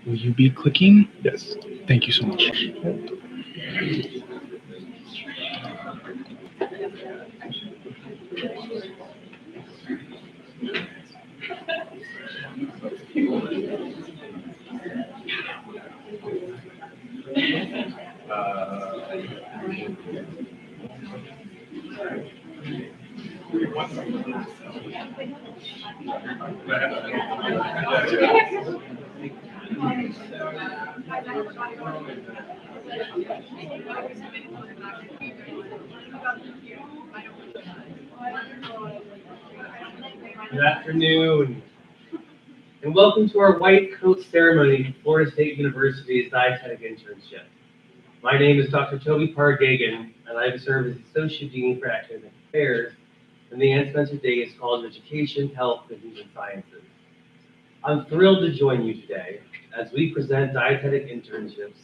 Will you be clicking? Yes. Thank you so much. Good afternoon, and welcome to our white coat ceremony for Florida State University's Dietetic Internship. My name is Dr. Toby Parr-Gagan, and I serve as Associate Dean for Academic Affairs in the Ann Spencer Davis College of Education, Health, and Human Sciences. I'm thrilled to join you today as we present dietetic internships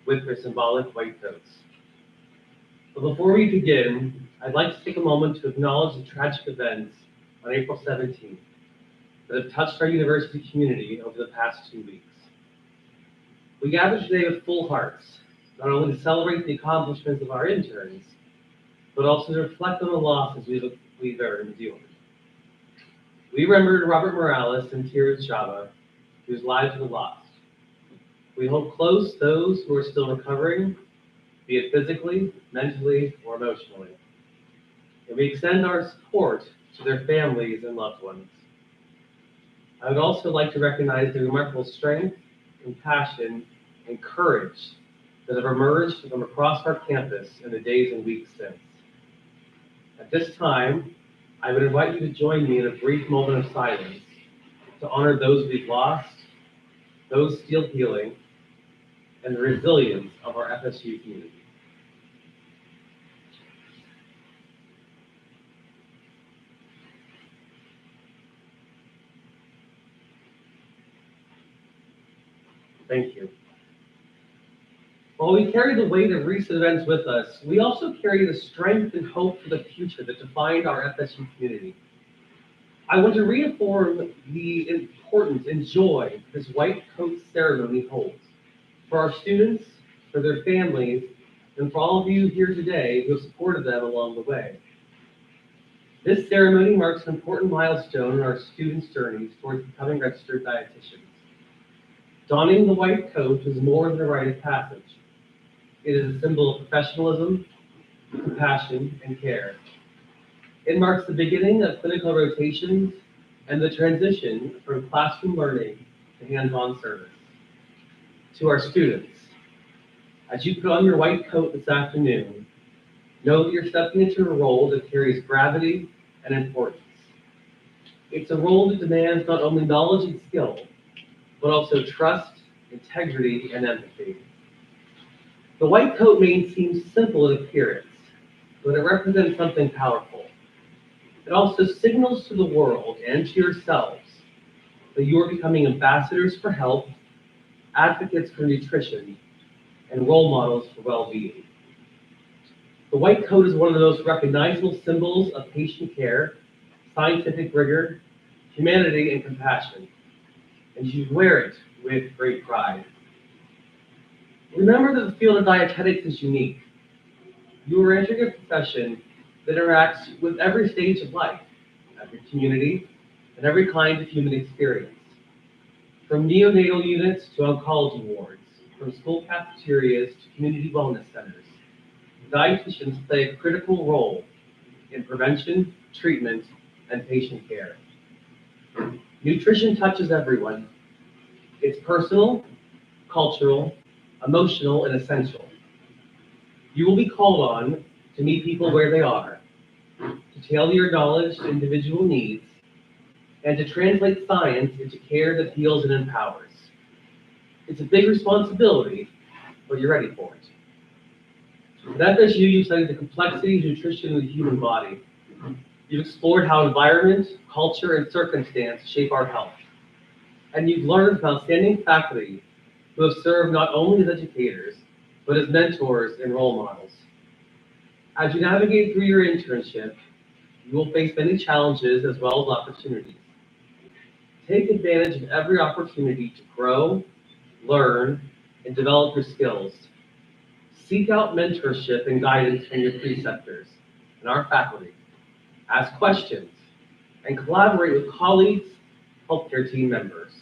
with their symbolic white coats. But before we begin, I'd like to take a moment to acknowledge the tragic events on April 17th that have touched our university community over the past 2 weeks. We gather today with full hearts, not only to celebrate the accomplishments of our interns, but also to reflect on the losses we've endured. We remembered Robert Morales and Tiruz Shaba, whose lives were lost. We hold close those who are still recovering, be it physically, mentally, or emotionally. And we extend our support to their families and loved ones. I would also like to recognize the remarkable strength, compassion, and courage that have emerged from across our campus in the days and weeks since. At this time, I would invite you to join me in a brief moment of silence to honor those we've lost, those still healing, and the resilience of our FSU community. Thank you. While we carry the weight of recent events with us, we also carry the strength and hope for the future that defined our FSU community. I want to reaffirm the importance and joy this white coat ceremony holds for our students, for their families, and for all of you here today who have supported them along the way. This ceremony marks an important milestone in our students' journeys towards becoming registered dietitians. Donning the white coat is more than a rite of passage. It is a symbol of professionalism, compassion, and care. It marks the beginning of clinical rotations and the transition from classroom learning to hands-on service. To our students, as you put on your white coat this afternoon, know that you're stepping into a role that carries gravity and importance. It's a role that demands not only knowledge and skill, but also trust, integrity, and empathy. The white coat may seem simple in appearance, but it represents something powerful. It also signals to the world and to yourselves that you are becoming ambassadors for health, advocates for nutrition, and role models for well-being. The white coat is one of the most recognizable symbols of patient care, scientific rigor, humanity, and compassion, and you wear it with great pride. Remember that the field of dietetics is unique. You are entering a profession that interacts with every stage of life, every community, and every kind of human experience. From neonatal units to oncology wards, from school cafeterias to community wellness centers, dietitians play a critical role in prevention, treatment, and patient care. Nutrition touches everyone. It's personal, cultural, emotional, and essential. You will be called on to meet people where they are, to tailor your knowledge to individual needs, and to translate science into care that heals and empowers. It's a big responsibility, but you're ready for it. At FSU, you studied the complexities of nutrition in the human body. You've explored how environment, culture, and circumstance shape our health. And you've learned from outstanding faculty who have served not only as educators, but as mentors and role models. As you navigate through your internship, You will face many challenges as well as opportunities. Take advantage of every opportunity to grow, learn, and develop your skills. Seek out mentorship and guidance from your preceptors and our faculty. Ask questions and collaborate with colleagues, healthcare team members.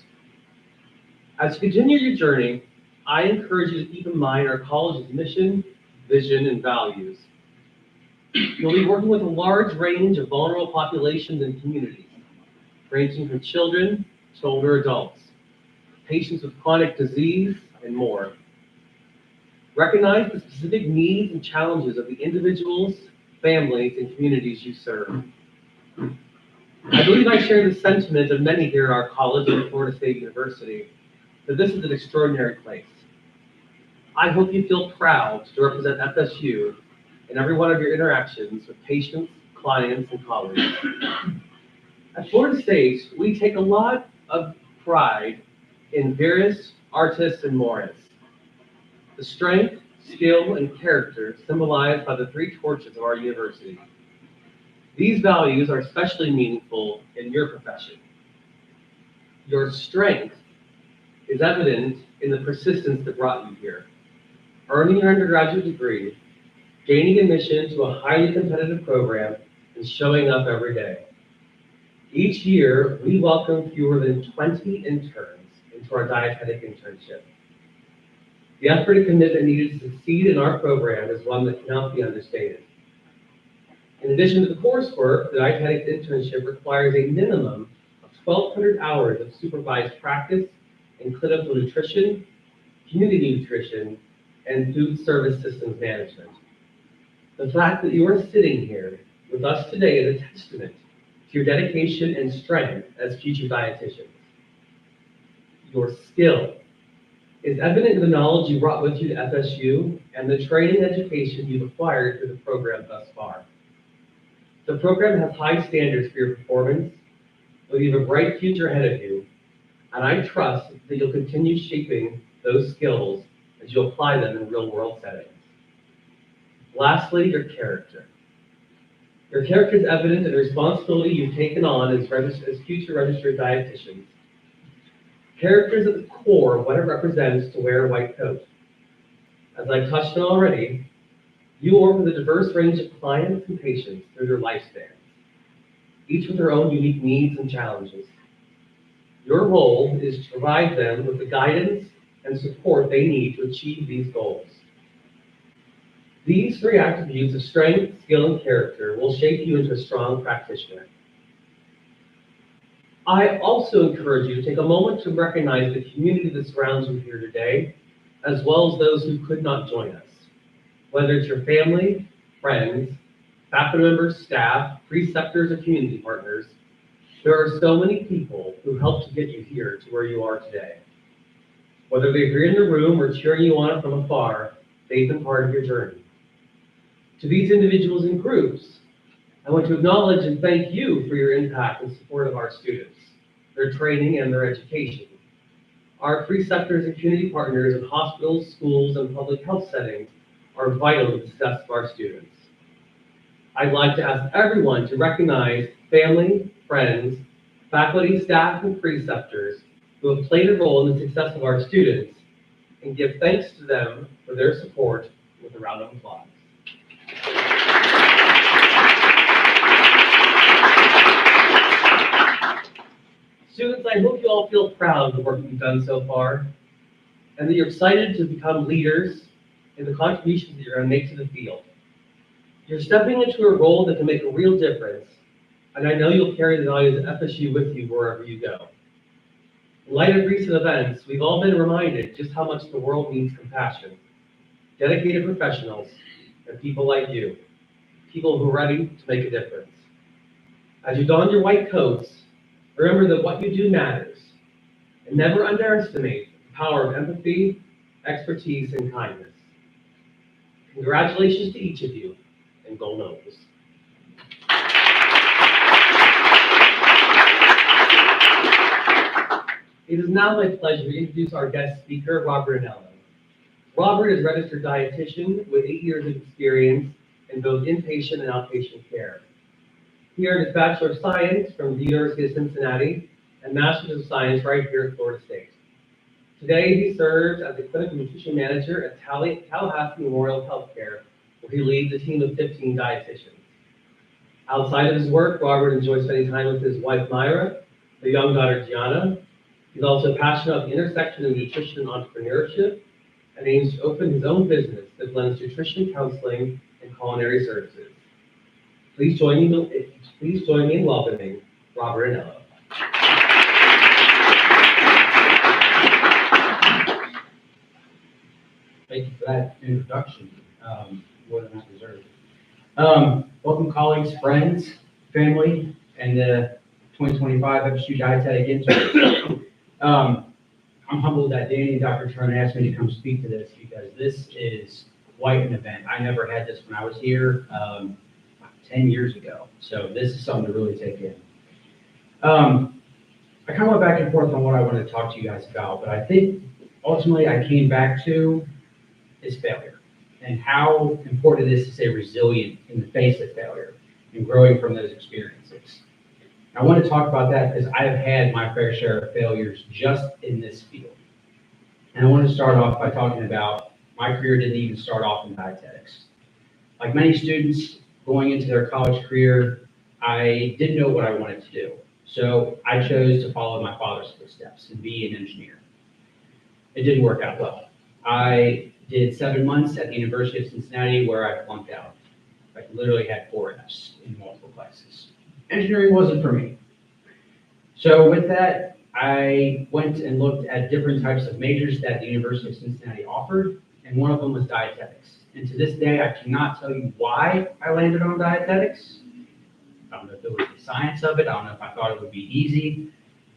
As you continue your journey, I encourage you to keep in mind our college's mission, vision, and values. You'll be working with a large range of vulnerable populations and communities, ranging from children to older adults, patients with chronic disease, and more. Recognize the specific needs and challenges of the individuals, families, and communities you serve. I believe I share the sentiment of many here at our college at Florida State University that this is an extraordinary place. I hope you feel proud to represent FSU in every one of your interactions with patients, clients, and colleagues. At Florida State, we take a lot of pride in Virus, Artis, and Morris. The strength, skill, and character symbolized by the three torches of our university. These values are especially meaningful in your profession. Your strength is evident in the persistence that brought you here. Earning your undergraduate degree, gaining admission to a highly competitive program, and showing up every day. Each year, we welcome fewer than 20 interns into our Dietetic Internship. The effort and commitment needed to succeed in our program is one that cannot be understated. In addition to the coursework, the Dietetic Internship requires a minimum of 1,200 hours of supervised practice in clinical nutrition, community nutrition, and food service systems management. The fact that you are sitting here with us today is a testament to your dedication and strength as future dietitians. Your skill is evident in the knowledge you brought with you to FSU and the training and education you've acquired through the program thus far. The program has high standards for your performance, but you have a bright future ahead of you, and I trust that you'll continue shaping those skills as you apply them in real-world settings. Lastly, your character. Your character is evident in the responsibility you've taken on as future registered dietitians. Character is at the core of what it represents to wear a white coat. As I touched on already, you work with a diverse range of clients and patients through their lifespans, each with their own unique needs and challenges. Your role is to provide them with the guidance and support they need to achieve these goals. These three attributes of strength, skill, and character will shape you into a strong practitioner. I also encourage you to take a moment to recognize the community that surrounds you here today, as well as those who could not join us. Whether it's your family, friends, faculty members, staff, preceptors, or community partners, there are so many people who helped to get you here to where you are today. Whether they're here in the room or cheering you on from afar, they've been part of your journey. To these individuals and groups, I want to acknowledge and thank you for your impact and support of our students, their training, and their education. Our preceptors and community partners in hospitals, schools, and public health settings are vital to the success of our students. I'd like to ask everyone to recognize family, friends, faculty, staff, and preceptors who have played a role in the success of our students, and give thanks to them for their support with a round of applause. Students, I hope you all feel proud of the work you've done so far, and that you're excited to become leaders in the contributions that you're going to make to the field. You're stepping into a role that can make a real difference, and I know you'll carry the values of FSU with you wherever you go. In light of recent events, we've all been reminded just how much the world needs compassion, dedicated professionals, and people like you, people who are ready to make a difference. As you don your white coats, remember that what you do matters, and never underestimate the power of empathy, expertise, and kindness. Congratulations to each of you, and go Nobles. It is now my pleasure to introduce our guest speaker, Robert Anello. Robert is a registered dietitian with 8 years of experience in both inpatient and outpatient care. He earned his Bachelor of Science from the University of Cincinnati and Master's of Science right here at Florida State. Today, he serves as the Clinical Nutrition Manager at Tallahassee Memorial Healthcare, where he leads a team of 15 dietitians. Outside of his work, Robert enjoys spending time with his wife, Myra, their young daughter, Gianna. He's also passionate about the intersection of nutrition and entrepreneurship and aims to open his own business that blends nutrition counseling and culinary services. Please join me in welcoming Robert Anello. Thank you for that introduction. More than I deserve. Welcome, colleagues, friends, family, and the 2025 FSU Dietetic Internship. I'm humbled that Danny and Dr. Turner asked me to come speak to this because this is quite an event. I never had this when I was here 10 years ago, so this is something to really take in. I kind of went back and forth on what I wanted to talk to you guys about, but I think ultimately I came back to is failure and how important it is to stay resilient in the face of failure and growing from those experiences. I want to talk about that because I have had my fair share of failures just in this field. And I want to start off by talking about my career didn't even start off in dietetics. Like many students going into their college career, I didn't know what I wanted to do. So I chose to follow my father's footsteps and be an engineer. It didn't work out well. I did 7 months at the University of Cincinnati where I flunked out. I literally had 4 Fs in multiple classes. Engineering wasn't for me. So with that, I went and looked at different types of majors that the University of Cincinnati offered, and one of them was dietetics. And to this day, I cannot tell you why I landed on dietetics. I don't know if it was the science of it, I don't know if I thought it would be easy,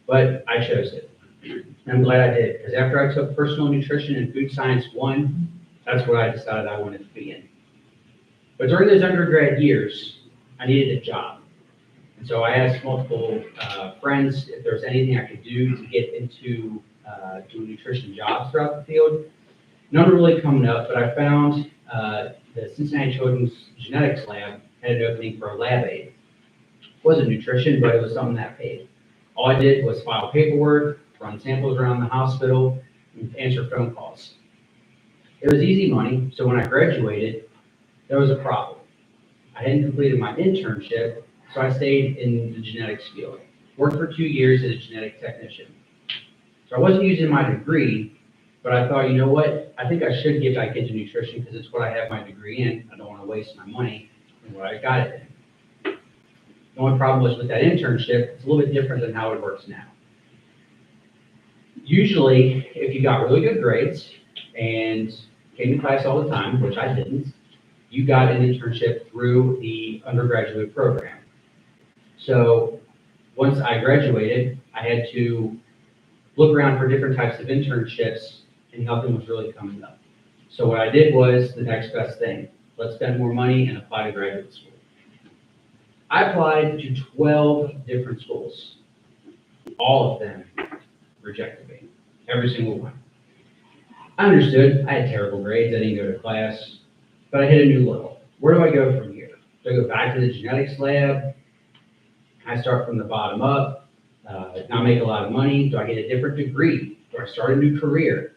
but I chose it. And I'm glad I did, because after I took personal nutrition and food science 1, that's what I decided I wanted to be in. But during those undergrad years, I needed a job. And so I asked multiple friends if there was anything I could do to get into doing nutrition jobs throughout the field. None were really coming up, but I found the Cincinnati Children's Genetics Lab had an opening for a lab aide. It wasn't nutrition, but it was something that paid. All I did was file paperwork, run samples around the hospital, and answer phone calls. It was easy money, so when I graduated, there was a problem. I hadn't completed my internship, so I stayed in the genetics field. Worked for 2 years as a genetic technician. So I wasn't using my degree, but I thought, you know what? I think I should get back into nutrition because it's what I have my degree in. I don't want to waste my money in what I got it in. The only problem was with that internship, it's a little bit different than how it works now. Usually, if you got really good grades and came to class all the time, which I didn't, you got an internship through the undergraduate program. So once I graduated, I had to look around for different types of internships, and nothing was really coming up. So what I did was the next best thing. Let's spend more money and apply to graduate school. I applied to 12 different schools. All of them rejected me, every single one. I understood, I had terrible grades, I didn't go to class, but I hit a new level. Where do I go from here? Do I go back to the genetics lab? I start from the bottom up, not make a lot of money? Do I get a different degree? Do I start a new career?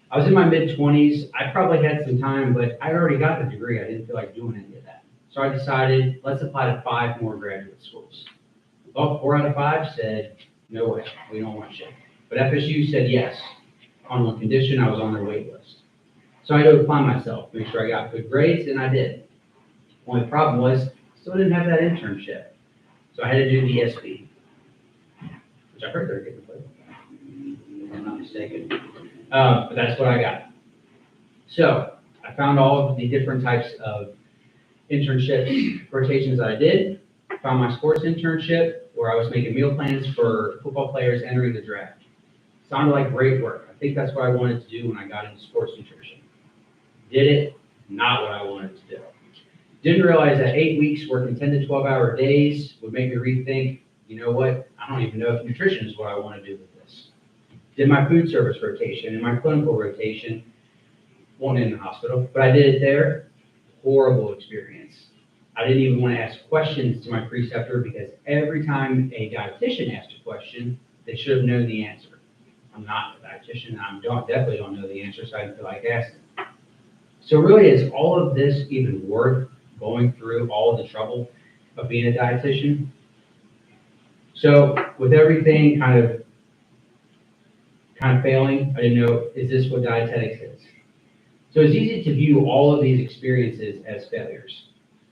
I was in my mid-20s, I probably had some time, but I already got the degree, I didn't feel like doing any of that. So I decided, let's apply to 5 more graduate schools. Well, 4 out of 5 said, no way, we don't want you. But FSU said yes, on one condition, I was on their wait list. So I had to apply myself, make sure I got good grades, and I did. Only problem was, still didn't have that internship. So I had to do the SB, which I heard they're getting played, if I'm not mistaken. But that's what I got. So I found all of the different types of internship rotations that I did. Found my sports internship where I was making meal plans for football players entering the draft. Sounded like great work. I think that's what I wanted to do when I got into sports nutrition. Did it, not what I wanted to do. Didn't realize that 8 weeks working 10 to 12 hour days would make me rethink, you know what, I don't even know if nutrition is what I want to do with this. Did my food service rotation and my clinical rotation, won't in the hospital, but I did it there. Horrible experience. I didn't even want to ask questions to my preceptor because every time a dietitian asked a question, they should have known the answer. I'm not a dietitian, and definitely don't know the answer, so I didn't feel like asking. So really, is all of this even worth going through all of the trouble of being a dietitian? So with everything kind of failing, I didn't know, is this what dietetics is? So it's easy to view all of these experiences as failures.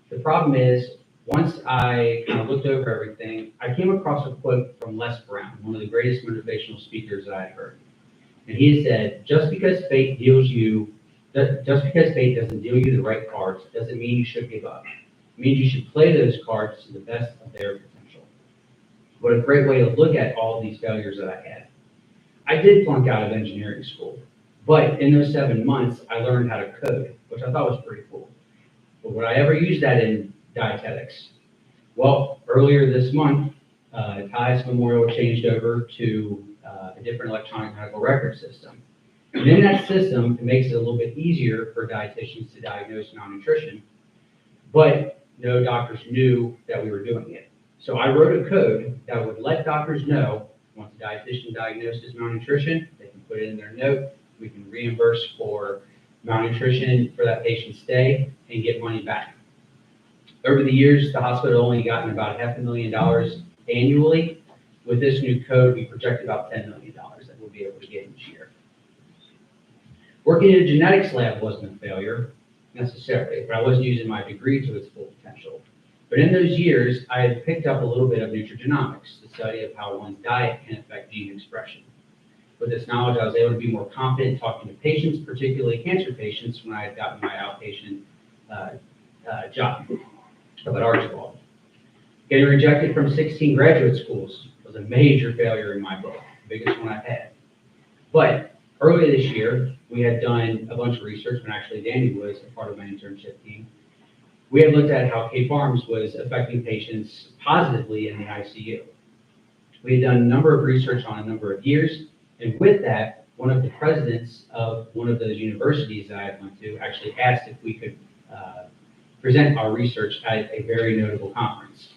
The problem is, once I kind of looked over everything, I came across a quote from Les Brown, one of the greatest motivational speakers that I had heard. And he said, just because fate doesn't deal you the right cards, doesn't mean you should give up. It means you should play those cards to the best of their potential. What a great way to look at all of these failures that I had. I did flunk out of engineering school, but in those 7 months, I learned how to code, which I thought was pretty cool. But would I ever use that in dietetics? Well, earlier this month, Tyus Memorial changed over to a different electronic medical record system. And in that system, it makes it a little bit easier for dietitians to diagnose malnutrition, but no doctors knew that we were doing it. So I wrote a code that would let doctors know once a dietitian diagnoses malnutrition, they can put it in their note, we can reimburse for malnutrition for that patient's stay and get money back. Over the years, the hospital only gotten about $500,000 annually. With this new code, we project about $10 million that we'll be able to get each year. Working in a genetics lab wasn't a failure necessarily, but I wasn't using my degree to its full potential. But in those years, I had picked up a little bit of nutrigenomics, the study of how one's diet can affect gene expression. With this knowledge, I was able to be more confident talking to patients, particularly cancer patients, when I had gotten my outpatient job up at Archibald. Getting rejected from 16 graduate schools was a major failure in my book, the biggest one I've had. But earlier this year, we had done a bunch of research, and actually Danny was a part of my internship team. We had looked at how K-Farms was affecting patients positively in the ICU. We had done a number of research on a number of years, and with that, one of the presidents of one of those universities that I went to actually asked if we could present our research at a very notable conference.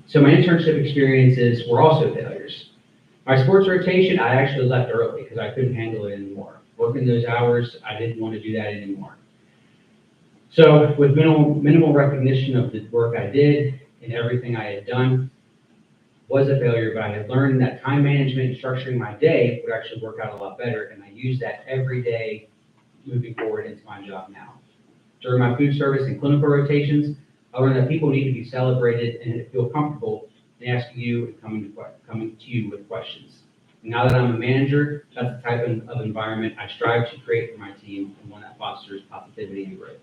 So my internship experiences were also failures. My sports rotation, I actually left early because I couldn't handle it anymore. Working those hours, I didn't want to do that anymore. So with minimal recognition of the work I did and everything I had done was a failure, but I had learned that time management and structuring my day would actually work out a lot better, and I use that every day moving forward into my job now. During my food service and clinical rotations, I learned that people need to be celebrated and feel comfortable in asking you and coming to you with questions. And now that I'm a manager, that's the type of environment I strive to create for my team, and one that fosters positivity and growth.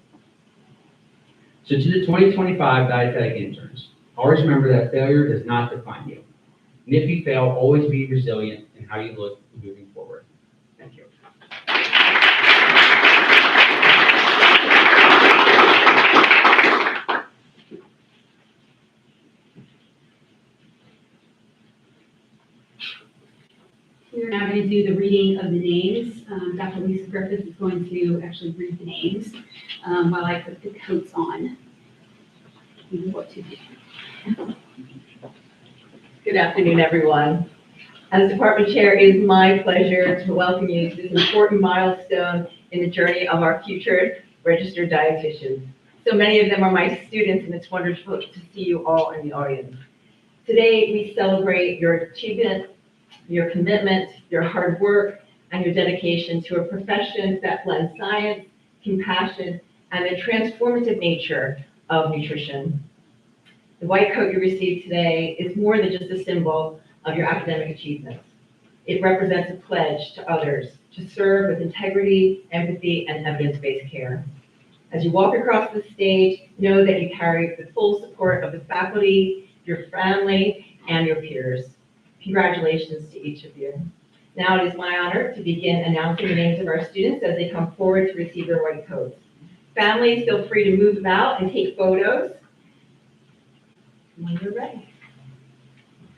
So to the 2025 dietetic interns, always remember that failure does not define you. And if you fail, always be resilient in how you look moving forward. Thank you. We're now going to do the reading of the names. Dr. Lisa Griffith is going to actually read the names while I put the coats on. You know what to do. Good afternoon, everyone. As department chair, it is my pleasure to welcome you to this important milestone in the journey of our future registered dietitians. So many of them are my students, and it's wonderful to see you all in the audience. Today, we celebrate your achievement, your commitment, your hard work, and your dedication to a profession that blends science, compassion, and the transformative nature of nutrition. The white coat you received today is more than just a symbol of your academic achievements. It represents a pledge to others to serve with integrity, empathy, and evidence-based care. As you walk across the stage, know that you carry the full support of the faculty, your family, and your peers. Congratulations to each of you. Now it is my honor to begin announcing the names of our students as they come forward to receive their white coats. Families, feel free to move about and take photos when you're ready.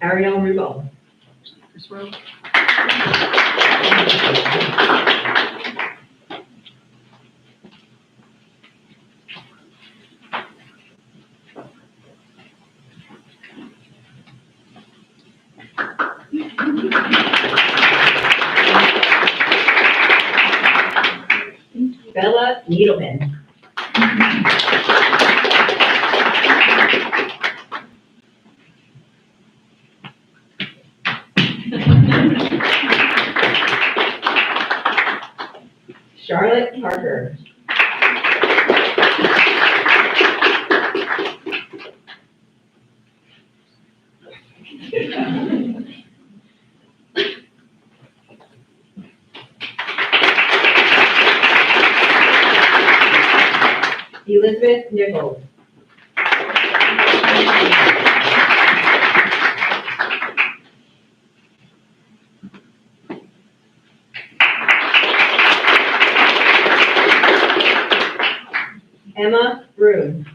Ariel Rubel. First row. Bella Needleman. Charlotte Parker. Elizabeth Nichols. Emma Broom.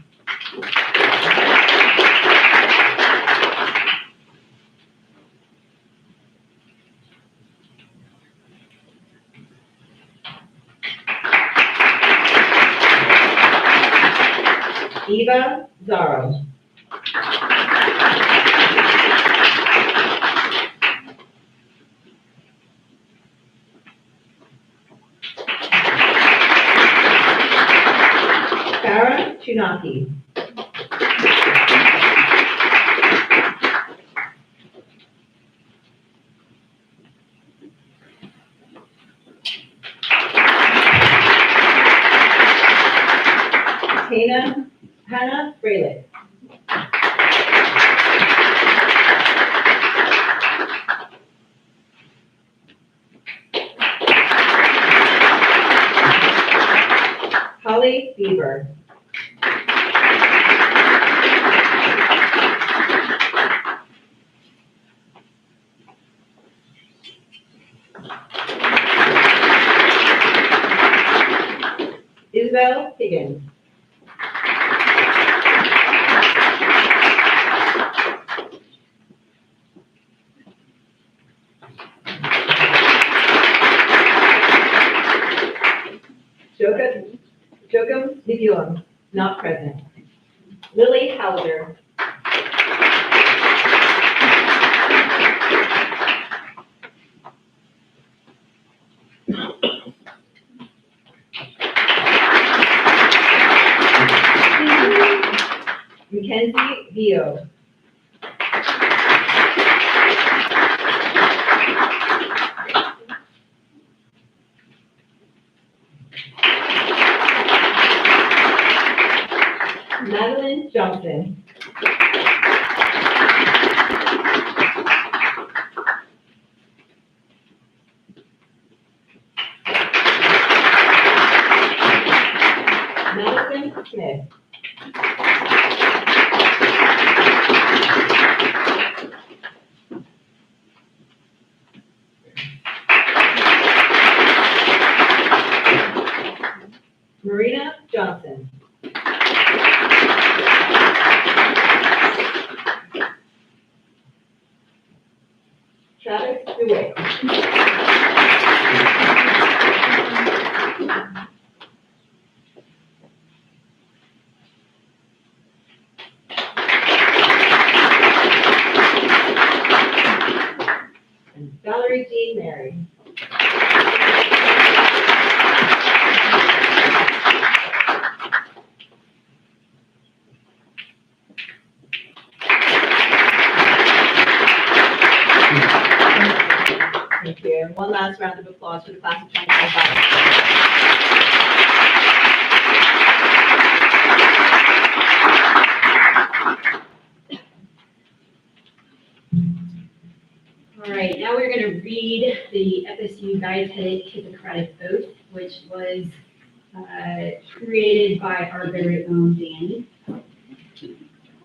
Eva Zaro. Farah Chunaki. Hannah Fralick. Holly Bieber. Isabel Higgins. Jokum Nibulam, not present. Lily Hauser. Mackenzie Vio. Madeline Johnson. Madison Smith. Marina Johnson. Travis DeWitt. And Valerie Jean Mary. Thank you. One last round of applause for the class of 2025. All right, now we're going to read the FSU Dietetic Hippocratic Oath, which was created by our very own Danny.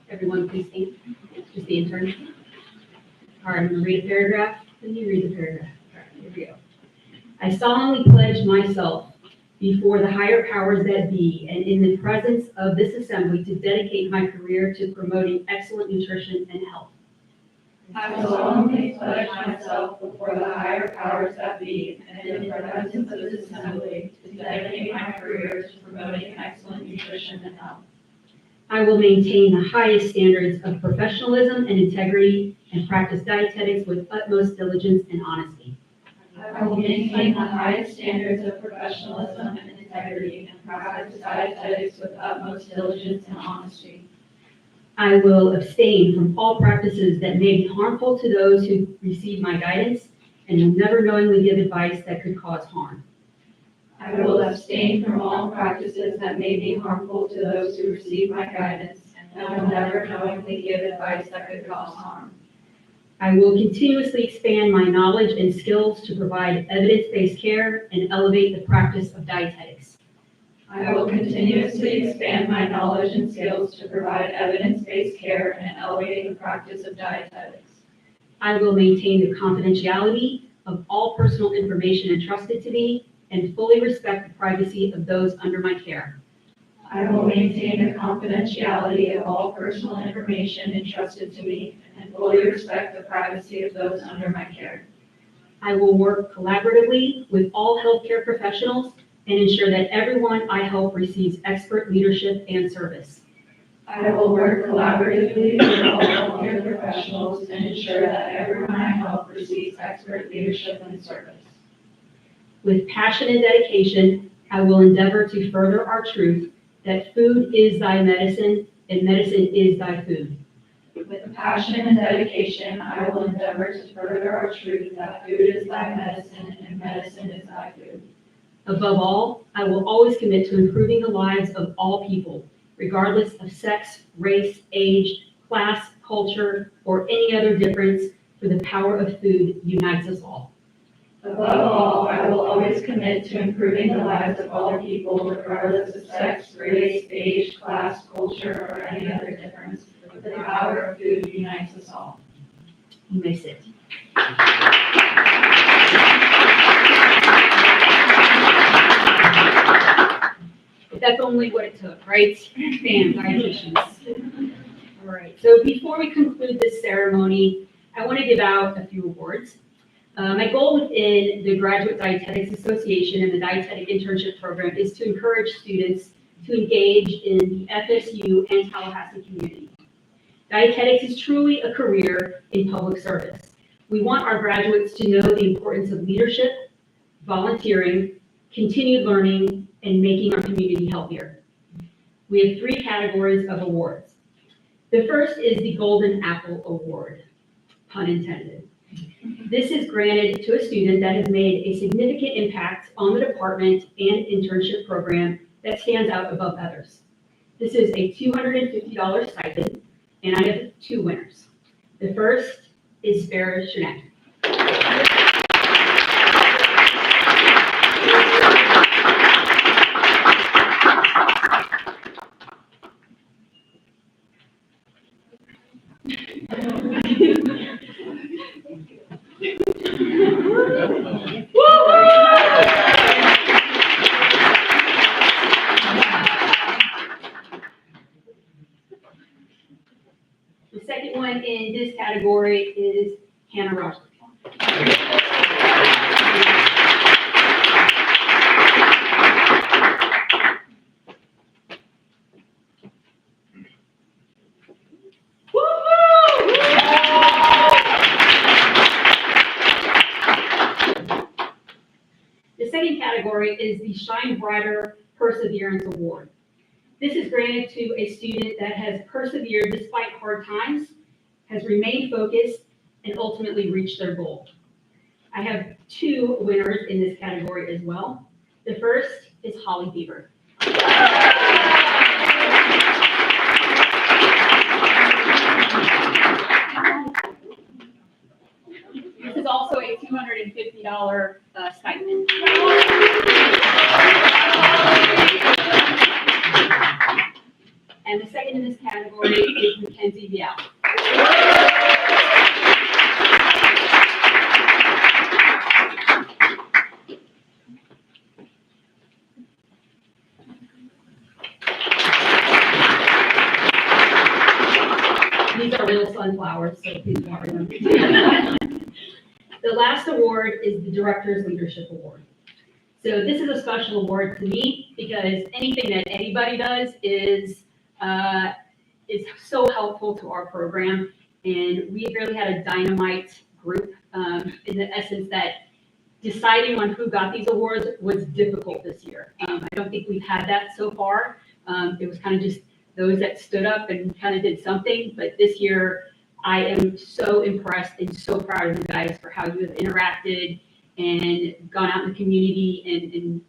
Everyone please stand, just the intern. All right, I'm going to read a paragraph, then you read the paragraph. All right, here we go. I solemnly pledge myself before the higher powers that be and in the presence of this assembly to dedicate my career to promoting excellent nutrition and health. I solemnly pledge myself before the higher powers that be and in the presence of this assembly to dedicate my career to promoting excellent nutrition and health. I will maintain the highest standards of professionalism and integrity and practice dietetics with utmost diligence and honesty. I will maintain the highest standards of professionalism and integrity and practice dietetics with utmost diligence and honesty. I will abstain from all practices that may be harmful to those who receive my guidance and will never knowingly give advice that could cause harm. I will abstain from all practices that may be harmful to those who receive my guidance and will never knowingly give advice that could cause harm. I will continuously expand my knowledge and skills to provide evidence-based care and elevate the practice of dietetics. I will continuously expand my knowledge and skills to provide evidence-based care and elevate the practice of dietetics. I will maintain the confidentiality of all personal information entrusted to me and fully respect the privacy of those under my care. I will maintain the confidentiality of all personal information entrusted to me and fully respect the privacy of those under my care. I will work collaboratively with all healthcare professionals and ensure that everyone I help receives expert leadership and service. I will work collaboratively with all healthcare professionals and ensure that everyone I help receives expert leadership and service. With passion and dedication, I will endeavor to further our truth that food is thy medicine and medicine is thy food. With passion and dedication, I will endeavor to further our truth that food is thy medicine and medicine is thy food. Above all, I will always commit to improving the lives of all people, regardless of sex, race, age, class, culture, or any other difference, for the power of food unites us all. Above all, I will always commit to improving the lives of all people, regardless of sex, race, age, class, culture, or any other difference. For the power of food unites us all. You may sit. But that's only what it took, right? Bam, dietitians. All right, so before we conclude this ceremony, I want to give out a few awards. My goal within the Graduate Dietetics Association and the Dietetic Internship Program is to encourage students to engage in the FSU and Tallahassee community. Dietetics is truly a career in public service. We want our graduates to know the importance of leadership, volunteering, continued learning, and making our community healthier. We have 3 categories of awards. The first is the Golden Apple Award, pun intended. This is granted to a student that has made a significant impact on the department and internship program that stands out above others. This is a $250 stipend, and I have 2 winners. The first is Farah Shanek. The second one in this category is Hannah Rogers. The second category is the Shine Brighter Perseverance Award. This is granted to a student that has persevered despite hard times, has remained focused, and ultimately reached their goal. I have 2 winners in this category as well. The first is Holly Bieber. This is also a $250 stipend. And the second in this category is Mackenzie Vial. These are real sunflowers, so please water them. The last award is the Director's Leadership Award. So this is a special award to me because anything that anybody does is is so helpful to our program. And we really had a dynamite group in the essence that deciding on who got these awards was difficult this year. I don't think we've had that so far. It was kind of just those that stood up and kind of did something. But this year, I am so impressed and so proud of you guys for how you have interacted and gone out in the community and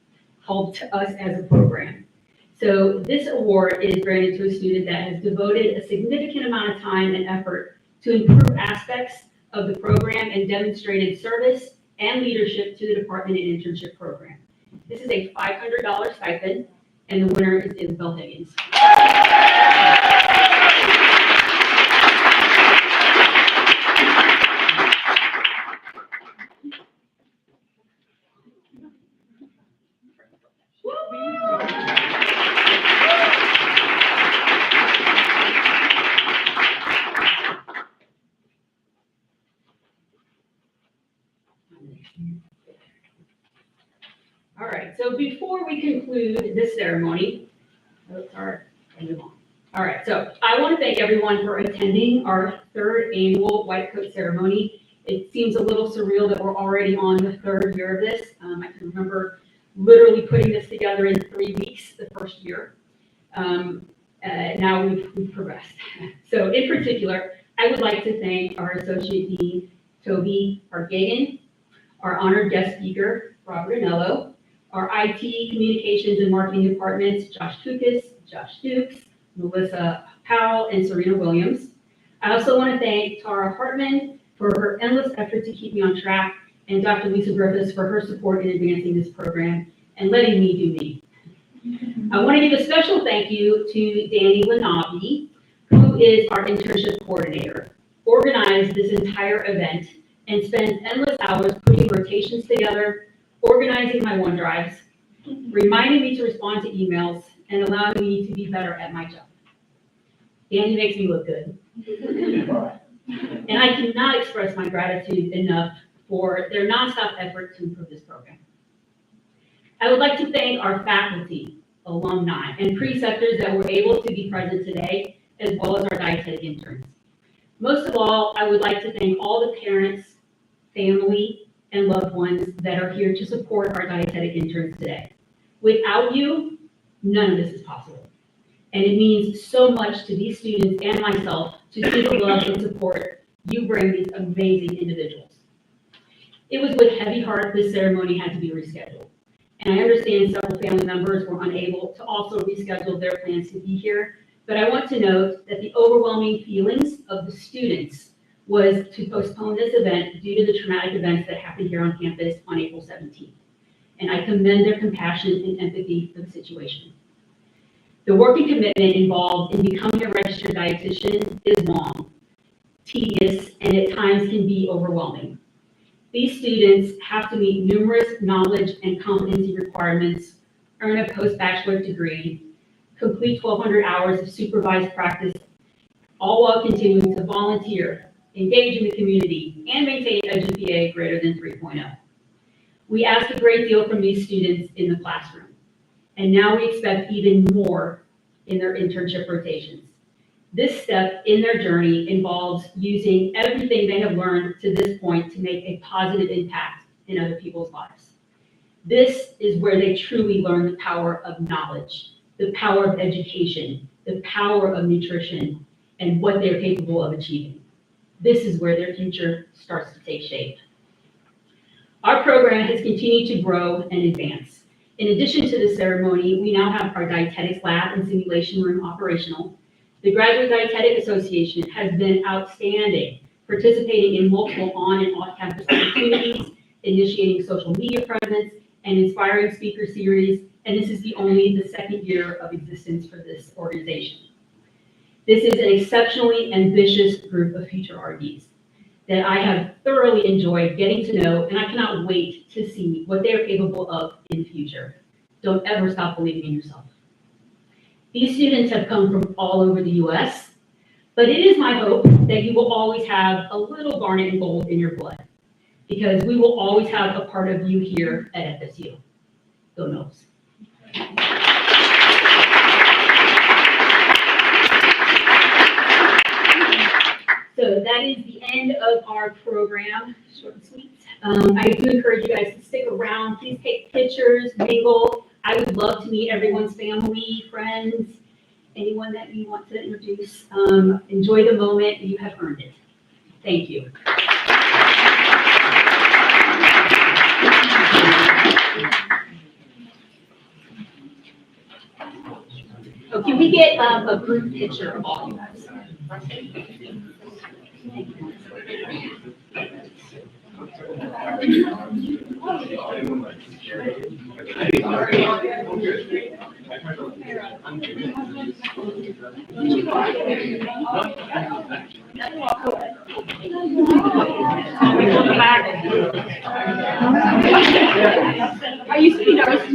helped us as a program. So this award is granted to a student that has devoted a significant amount of time and effort to improve aspects of the program and demonstrated service and leadership to the department and internship program. This is a $500 stipend, and the winner is Isabel Higgins. All right, so before we conclude this ceremony, all right, so I want to thank everyone for attending our third annual white coat ceremony. It seems a little surreal that we're already on the third year of this. I can remember literally putting this together in 3 weeks the first year. Now we've progressed. So in particular, I would like to thank our Associate Dean, Toby Argagan, our honored guest speaker, Robert Anello, our IT, Communications and Marketing Departments, Josh Kukas, Josh Dukes, Melissa Powell, and Serena Williams. I also want to thank Tara Hartman for her endless effort to keep me on track, and Dr. Lisa Griffiths for her support in advancing this program and letting me do me. I want to give a special thank you to Danny Lanavi, who is our internship coordinator, organized this entire event and spends endless hours putting rotations together, organizing my OneDrives, reminding me to respond to emails, and allowing me to be better at my job. Danny makes me look good. And I cannot express my gratitude enough for their nonstop effort to improve this program. I would like to thank our faculty, alumni, and preceptors that were able to be present today, as well as our dietetic interns. Most of all, I would like to thank all the parents, family, and loved ones that are here to support our dietetic interns today. Without you, none of this is possible. And it means so much to these students and myself to see the love and support you bring these amazing individuals. It was with heavy heart this ceremony had to be rescheduled. And I understand several family members were unable to also reschedule their plans to be here, but I want to note that the overwhelming feelings of the students was to postpone this event due to the traumatic events that happened here on campus on April 17th. And I commend their compassion and empathy for the situation. The work and commitment involved in becoming a registered dietitian is long, tedious, and at times can be overwhelming. These students have to meet numerous knowledge and competency requirements, earn a post-bachelorate degree, complete 1,200 hours of supervised practice, all while continuing to volunteer, engage in the community, and maintain a GPA greater than 3.0. We ask a great deal from these students in the classroom, and now we expect even more in their internship rotations. This step in their journey involves using everything they have learned to this point to make a positive impact in other people's lives. This is where they truly learn the power of knowledge, the power of education, the power of nutrition, and what they're capable of achieving. This is where their future starts to take shape. Our program has continued to grow and advance. In addition to the ceremony, we now have our dietetics lab and simulation room operational. The Graduate Dietetic Association has been outstanding, participating in multiple on and off-campus opportunities, initiating social media presence, and inspiring speaker series, and this is the second year of existence for this organization. This is an exceptionally ambitious group of future RDs that I have thoroughly enjoyed getting to know, and I cannot wait to see what they are capable of in the future. Don't ever stop believing in yourself. These students have come from all over the US, but it is my hope that you will always have a little garnet and gold in your blood, because we will always have a part of you here at FSU. Go Noles. that is the end of our program, short and sweet. I do encourage you guys to stick around. Please take pictures, mingle. I would love to meet everyone's family, friends, anyone that you want to introduce. Enjoy the moment. You have earned it. Thank you. Oh, can we get a group picture of all you guys? I used to be nervous.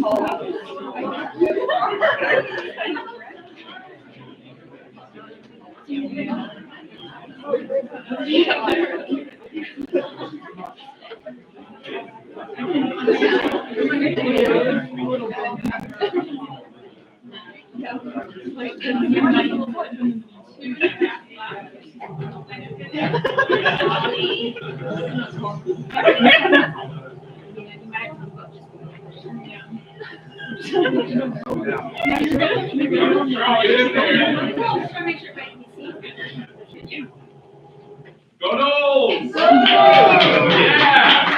Go Noles! Yeah!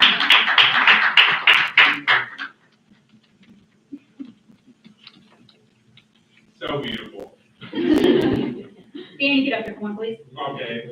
So beautiful. Danny, get up here for one, please. Okay.